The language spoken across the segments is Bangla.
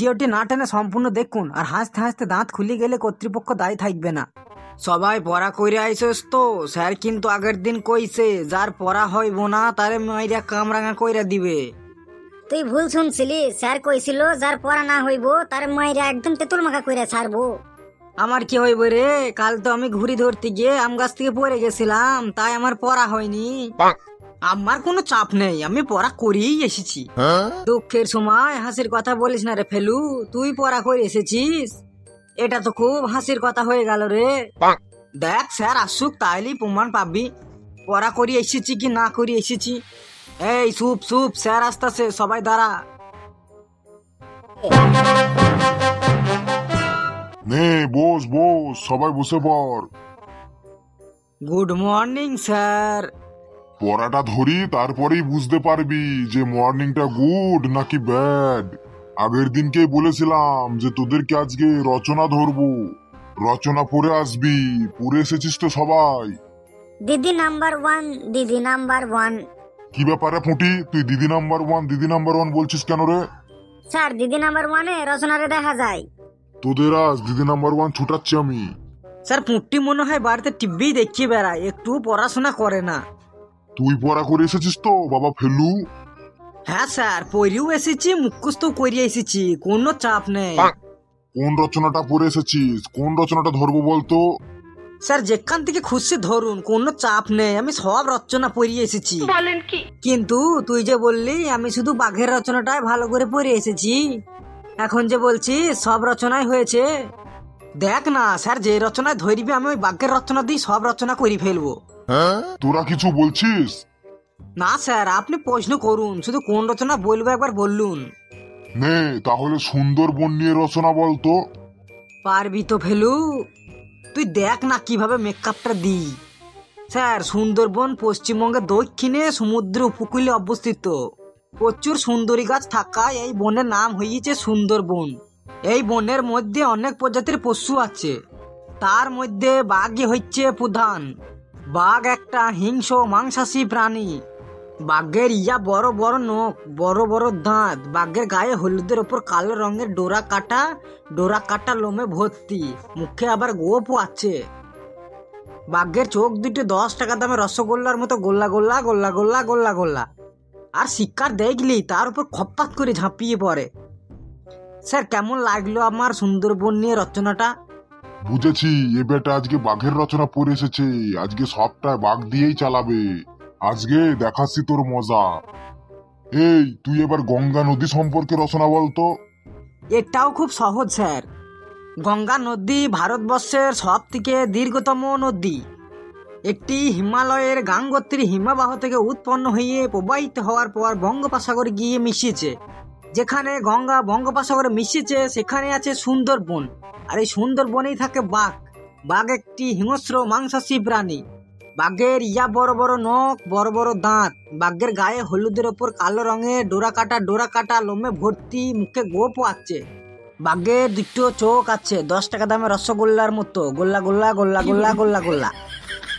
ভিডিওটি না টেনে সম্পূর্ণ দেখুন, আর হাসতে হাসতে দাঁত খুলে গেলে কর্তৃপক্ষ দায়ী থাকবে না। সবাই পড়া কইরে আইসস তো? স্যার কিন্তু আগের দিন কইছে যার পড়া হইব না তারে মাইরা কামরাঙা কইরা দিবে। তুই ভুল শুনছিলি, স্যার কইছিল যার পড়া না হইব তার মাইরা একদম তেঁতুল মাখা কইরা ছাড়বো। আমার কি হইব রে? কাল তো আমি ঘুড়ি ধরতে গিয়ে আম গাছ থেকে পড়ে গেছিলাম, তাই আমার পড়া হয়নি। আমার কোনো চাপ নেই, আমি পড়া করেই এসেছি। দুঃখের সময় হাসির কথা বলিস না রে ফেলু, তুই পড়া করে এসেছিস, এটা তো খুব হাসির কথা হয়ে গেল রে। দেখ স্যার আসুক তাইলেই প্রমাণ পাবি পড়া করি এসেছি কি না করি এসেছি। এই সুপ সুপ, স্যার আসতেছে, সবাই দাঁড়া। নে বস বস, সবাই বসে পড়। Good morning sir. পড়াটা ধরি তারপরেই বুঝতে পারবি যে মর্নিংটা গুড নাকি ব্যাড। আগের দিনকেই বলেছিলাম যে তোদেরকে আজকে রচনা ধরবো, রচনা পড়ে আসবি। পড়ে এসেছিস তো সবাই? দিদি নাম্বার 1, দিদি নাম্বার 1। কি ব্যাপারে ফুটি, তুই দিদি নাম্বার 1 দিদি নাম্বার 1 বলছিস কেন রে? স্যার দিদি নাম্বার 1-এ রচনারে দেখা যায়। তোদের আজ দিদি নাম্বার 1 ছুটাচ্ছি আমি। স্যার পুঁট্টি মনে হয় বাড়িতে টিভি দেখিয়ে বেড়ায়, একটু পড়াশোনা করে না। তুই পড়া করে এসেছিস তো বাবা ফেলু? হ্যাঁ স্যার, পড়িও এসেছি, মুখস্থ করিয়ে এসেছি, কোনো চাপ নেই। কোন রচনাটা পড়ে এসেছিস? কোন রচনাটা ধরবো বলতো? স্যার যেখান থেকে খুশি ধরুন, কোনো চাপ নেই, আমি সব রচনা পড়িয়ে এসেছি। বলেন কি? কিন্তু তুই যে বললি আমি শুধু বাঘের রচনাটাই ভালো করে পড়ে এসেছি, এখন যে বলছি সব রচনাই হয়েছে। দেখ না স্যার, যে রচনায় ধরবি আমি ওই বাঘের রচনা দিয়ে সব রচনা করে ফেলবো। তোরা কিছু বলছিস? না স্যার, আপনি প্রশ্ন করুন, শুধু কোন রচনা বলবো একবার বললুন। নে তাহলে সুন্দরবন নিয়ে রচনা বলতো। পারবি তো ফেলু? তুই দেখ না কিভাবে মেকআপটা দিই। স্যার সুন্দরবন পশ্চিমবঙ্গের দক্ষিণে সমুদ্র উপকূলে অবস্থিত। প্রচুর সুন্দরী গাছ থাকায় এই বনের নাম হয়েছে সুন্দরবন। এই বনের মধ্যে অনেক প্রজাতির পশু আছে, তার মধ্যে বাঘই হচ্ছে প্রধান। বাঘ একটা হিংস্র মাংসাশী প্রাণী। বাঘের বড় বড় নখ, বড় বড় দাঁত, বাঘের গায়ে হলুদের ওপর কালো রঙের ডোরা কাটা লোমে ভর্তি, মুখে আবার গোপও আছে। বাঘের চোখ দুটো 10 টাকা দামে রসগোল্লার মতো গোল্লা গোল্লা গোল্লা গোল্লা গোল্লা গোল্লা, আর শিকার দেখলি তার উপর খপ্পাত করে ঝাঁপিয়ে পড়ে। স্যার কেমন লাগলো আমার সুন্দরবন নিয়ে রচনাটা? বুঝেছি, এ বেটা আজকে বাঘের রচনা পড়ে এসেছে, আজকে সবটা বাঘ দিয়েই চালাবে। আজকে দেখাচ্ছি তোর মজা। এই তুই এবার গঙ্গা নদী সম্পর্কে রচনা বলতো। এটাও খুব সহজ স্যার। গঙ্গা নদী ভারতবর্ষের সব থেকে দীর্ঘতম নদী। একটি হিমালয়ের গাঙ্গোত্রী হিমবাহ থেকে উৎপন্ন হয়ে প্রবাহিত হওয়ার পর বঙ্গোপসাগরে গিয়ে মিশেছে। যেখানে গঙ্গা বঙ্গোপসাগরে মিশেছে সেখানে আছে সুন্দরবন, আর এই সুন্দরবনেই থাকে বাঘ। বাঘ একটি হিংস্র মাংসাশী প্রাণী। বাঘের বড় বড় নখ, বড় বড় দাঁত, বাঘের গায়ে হলুদের ওপর কালো রঙের ডোরা কাটা লোমে ভর্তি, মুখে গোপও আছে। বাঘের দুটো চোখ আছে 10 টাকা দামে রসগোল্লার মতো, গোল্লা গোল্লা গোল্লা গোল্লা গোল্লা গোল্লা,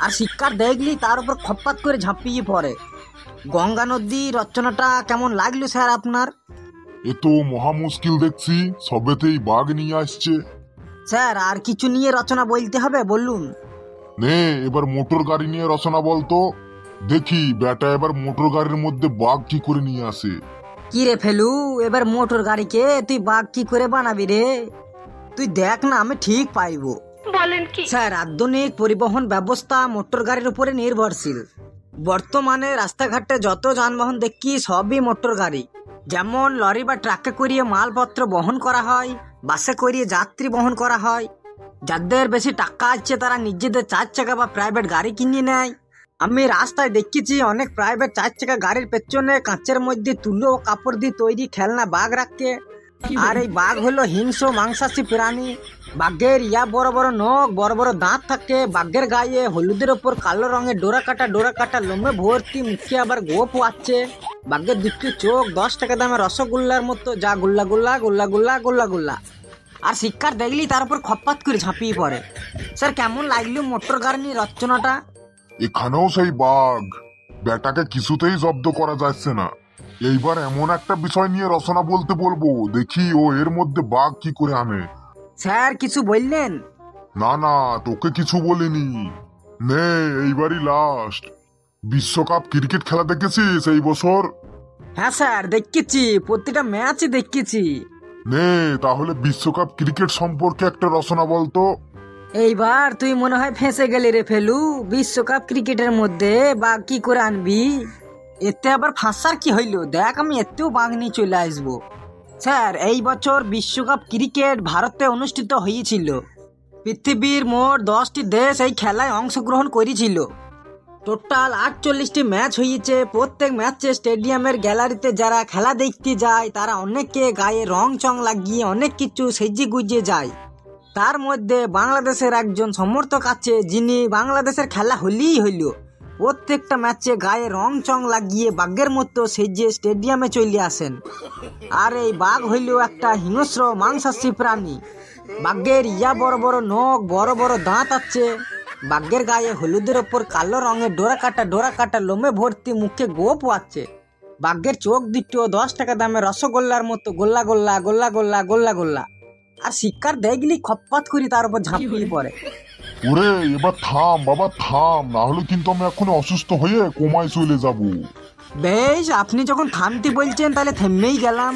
আর শিকার দেখলি তার উপর খপ্পাত করে ঝাঁপিয়ে পড়ে। গঙ্গা নদী রচনাটা কেমন লাগলো স্যার আপনার? এ তো মহা মুশকিল দেখছি, সবেতেই বাঘ নিয়ে আসছে। স্যার আর কিছু নিয়ে রচনা বলতে হবে, বলুন। নে এবার মোটর গাড়ি নিয়ে রচনা বলতো। দেখি বেটা এবার মোটর গাড়ির মধ্যে বাঘ কি করে নিয়ে আসে। কি রে ফেলু, এবার মোটর গাড়িকে তুই বাঘ কি করে বানাবি রে? তুই দেখ না আমি ঠিক পাইবো। বলেন কি? স্যার আধুনিক পরিবহন ব্যবস্থা মোটর গাড়ির উপরে নির্ভরশীল। বর্তমানে রাস্তাঘাটে যত যানবাহন দেখি সবই মোটর গাড়ি। যেমন লরি বা ট্রাকে করিয়ে মালপত্র বহন করা হয়, বাসে করিয়ে যাত্রী বহন করা হয়। যাদের বেশি টাকা আছে তারা নিজেদের 4 চাকা বা প্রাইভেট গাড়ি কিনে নেয়। আমি রাস্তায় দেখেছি অনেক প্রাইভেট 4 চাকা গাড়ির পেছনে কাঁচের মধ্যে তুলো ও কাপড় দিয়ে তৈরি খেলনা বাঘ রাখে। আর এই বাঘ হলো হিংস্র মাংসাশী প্রাণী। বাঘের বড় বড় নখ, বড় বড় দাঁত থাকে। বাঘের গায়ে হলুদের ওপর কালো রঙের ডোরা কাটা লোমে ভর্তি, মুখে আবার গোপও আছে। বাঘের দুটো চোখ 10 টাকা দামে রসগোল্লার মতো, যা গোল্লা গোল্লা গোল্লা গোল্লা গোল্লা গোল্লা, আর শিকার দেখলি তার উপর খপ্পাত করে ঝাঁপিয়ে পড়ে। স্যার কেমন লাগলো মোটর গাড়ি রচনাটা? এখানেও সেই বাঘ, বেটাকে কিছুতেই জব্দ করা যাচ্ছে না। এইবার এমন একটা বিষয় নিয়ে রচনা বলতে বলবো, দেখি ও এর মধ্যে বাঘ কি করে আনে। স্যার কিছু বললেন? না না, তোকে কিছু বলিনি। নে, এইবারই লাস্ট। বিশ্বকাপ ক্রিকেট খেলা দেখেছিস এই বছর? হ্যাঁ স্যার দেখেছি, প্রতিটা ম্যাচই দেখেছি। নে তাহলে বিশ্বকাপ ক্রিকেট সম্পর্কে একটা রচনা বলতো। এইবার তুই মনে হয় ফেঁসে গেলি রে ফেলু। বিশ্বকাপ ক্রিকেটের মধ্যে বাঘ কি করে আনবি? এতে আবার ফাঁসার কি হইল? দেখ আমি এতেও বাঘ নিয়ে চলে আসবো। স্যার এই বছর বিশ্বকাপ ক্রিকেট ভারতে অনুষ্ঠিত হয়েছিল। পৃথিবীর মোট 10টি দেশ এই খেলায় অংশগ্রহণ করেছিল। টোটাল 48টি ম্যাচ হয়েছে। প্রত্যেক ম্যাচে স্টেডিয়ামের গ্যালারিতে যারা খেলা দেখতে যায় তারা অনেকে গায়ে রং চং লাগিয়ে অনেক কিছু সেজে গুজে যায়। তার মধ্যে বাংলাদেশের একজন সমর্থক আছে যিনি বাংলাদেশের খেলা হলেই হইল প্রত্যেকটা ম্যাচে গায়ে রং চং লাগিয়ে বাঘের মতো সেজে স্টেডিয়ামে চলে আসেন। আর এই বাঘ হইল একটা হিংস্র মাংসাশী প্রাণী। বাঘের ইয়া বড় বড় নখ, বড় বড় দাঁত আছে। বাঘের গায়ে হলুদের ওপর কালো রঙের ডোরা কাটা লোমে ভর্তি, মুখে গোপ আছে। বাঘের চোখ দুটো 10 টাকা দামের রসগোল্লার মতো গোল্লা গোল্লা গোল্লা গোল্লা গোল্লা গোল্লা। আর শিকার দেখলি খপ্পাত করি তার উপর ঝাঁপিয়ে পড়ে। ওরে এবার থাম বাবা থাম, না হলে কিন্তু আমি এখন অসুস্থ হয়ে কোমায় চলে যাব। বেশ, আপনি যখন থামতে বলছেন তাহলে থেমেই গেলাম।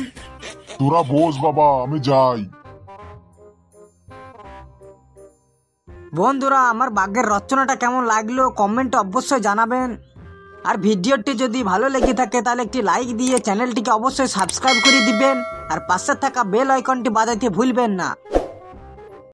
তোরা বস বাবা, আমি যাই। বন্ধুরা, আমার বাঘের রচনাটা কেমন লাগলো কমেন্টে অবশ্যই জানাবেন। আর ভিডিওটি যদি ভালো লেগে থাকে তাহলে একটি লাইক দিয়ে চ্যানেলটিকে অবশ্যই সাবস্ক্রাইব করে দিবেন। আর পাশে থাকা বেল আইকনটি বাজাইতে ভুলবেন না।